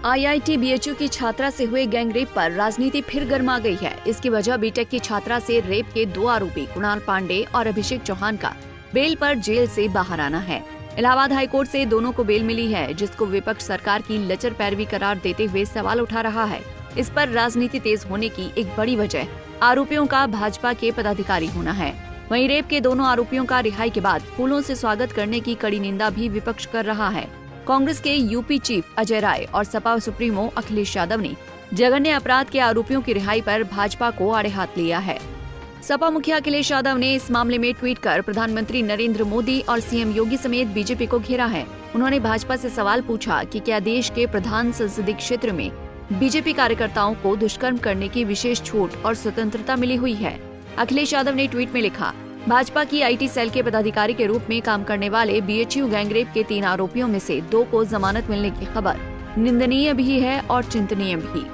IIT BHU की छात्रा से हुए गैंगरेप पर राजनीति फिर गर्मा गई है। इसकी वजह बीटेक की छात्रा से रेप के 2 आरोपी कुणाल पांडे और अभिषेक चौहान का बेल पर जेल से बाहर आना है। इलाहाबाद हाईकोर्ट से दोनों को बेल मिली है, जिसको विपक्ष सरकार की लचर पैरवी करार देते हुए सवाल उठा रहा है। इस पर राजनीति तेज होने की एक बड़ी वजह आरोपियों का भाजपा के पदाधिकारी होना है। वहीं रेप के दोनों आरोपियों का रिहाई के बाद फूलों से स्वागत करने की कड़ी निंदा भी विपक्ष कर रहा है। कांग्रेस के यूपी चीफ अजय राय और सपा सुप्रीमो अखिलेश यादव ने जघन्य अपराध के आरोपियों की रिहाई पर भाजपा को आड़े हाथ लिया है। सपा मुखिया अखिलेश यादव ने इस मामले में ट्वीट कर प्रधानमंत्री नरेंद्र मोदी और सीएम योगी समेत बीजेपी को घेरा है। उन्होंने भाजपा से सवाल पूछा कि क्या देश के प्रधान संसदीय क्षेत्र में बीजेपी कार्यकर्ताओं को दुष्कर्म करने की विशेष छूट और स्वतंत्रता मिली हुई है। अखिलेश यादव ने ट्वीट में लिखा, भाजपा की IT सेल के पदाधिकारी के रूप में काम करने वाले BHU गैंगरेप के 3 आरोपियों में से 2 को जमानत मिलने की खबर निंदनीय भी है और चिंतनीय भी।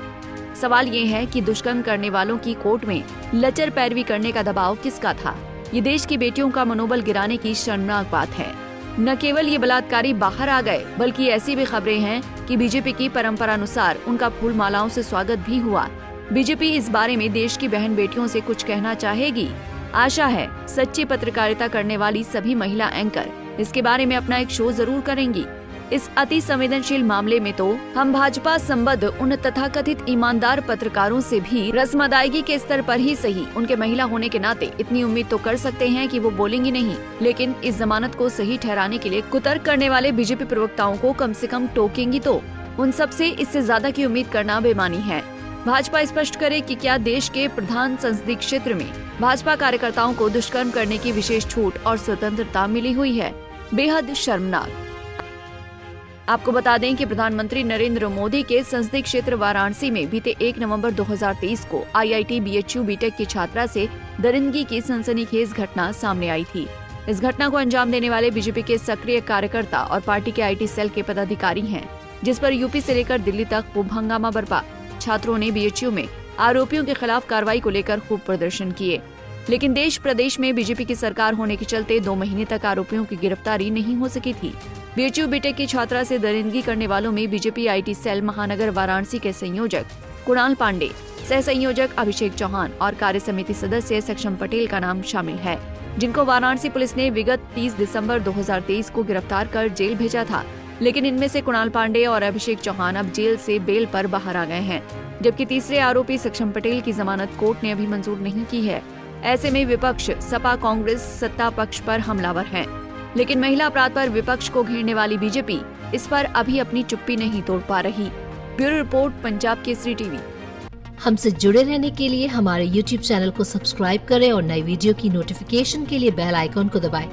सवाल ये है कि दुष्कर्म करने वालों की कोर्ट में लचर पैरवी करने का दबाव किसका था? ये देश की बेटियों का मनोबल गिराने की शर्मनाक बात है। न केवल ये बलात्कारी बाहर आ गए, बल्कि ऐसी भी खबरें हैं कि बीजेपी की परंपरा अनुसार उनका फूल मालाओं से स्वागत भी हुआ। बीजेपी इस बारे में देश की बहन बेटियों से कुछ कहना चाहेगी। आशा है सच्ची पत्रकारिता करने वाली सभी महिला एंकर इसके बारे में अपना एक शो जरूर करेंगी। इस अति संवेदनशील मामले में तो हम भाजपा संबद्ध उन तथाकथित ईमानदार पत्रकारों से भी रस्म अदायगी के स्तर पर ही सही उनके महिला होने के नाते इतनी उम्मीद तो कर सकते हैं कि वो बोलेंगी नहीं, लेकिन इस जमानत को सही ठहराने के लिए कुतर्क करने वाले बीजेपी प्रवक्ताओं को कम से कम टोकेंगी तो उन सबसे इससे ज्यादा की उम्मीद करना बेमानी है। भाजपा स्पष्ट करे कि क्या देश के प्रधान संसदीय क्षेत्र में भाजपा कार्यकर्ताओं को दुष्कर्म करने की विशेष छूट और स्वतंत्रता मिली हुई है। बेहद शर्मनाक। आपको बता दें कि प्रधानमंत्री नरेंद्र मोदी के संसदीय क्षेत्र वाराणसी में बीते 1 नवंबर 2023 को IIT BHU बीटेक की छात्रा से दरिंदगी की सनसनीखेज घटना सामने आई थी। इस घटना को अंजाम देने वाले बीजेपी के सक्रिय कार्यकर्ता और पार्टी के IT सेल के पदाधिकारी हैं, जिस पर यूपी से लेकर दिल्ली तक खूब हंगामा बरपा। छात्रों ने BHU में आरोपियों के खिलाफ कार्रवाई को लेकर खूब प्रदर्शन किए, लेकिन देश प्रदेश में बीजेपी की सरकार होने के चलते 2 महीने तक आरोपियों की गिरफ्तारी नहीं हो सकी थी। BHU बीटेक की छात्रा से दरिंदगी करने वालों में बीजेपी IT सेल महानगर वाराणसी के संयोजक कुणाल पांडे, सह संयोजक अभिषेक चौहान और कार्य समिति सदस्य सक्षम पटेल का नाम शामिल है, जिनको वाराणसी पुलिस ने विगत 30 दिसंबर 2023 को गिरफ्तार कर जेल भेजा था। लेकिन इनमें से कुणाल पांडे और अभिषेक चौहान अब जेल से बेल पर बाहर आ गए हैं, जबकि तीसरे आरोपी सक्षम पटेल की जमानत कोर्ट ने अभी मंजूर नहीं की है। ऐसे में विपक्ष सपा कांग्रेस सत्ता पक्ष पर हमलावर हैं, लेकिन महिला अपराध पर विपक्ष को घेरने वाली बीजेपी इस पर अभी अपनी चुप्पी नहीं तोड़ पा रही। Bureau report, Punjab Kesari TV. हमसे जुड़े रहने के लिए हमारे YouTube चैनल को सब्सक्राइब करें और नई वीडियो की नोटिफिकेशन के लिए बेल आइकॉन को दबाएं।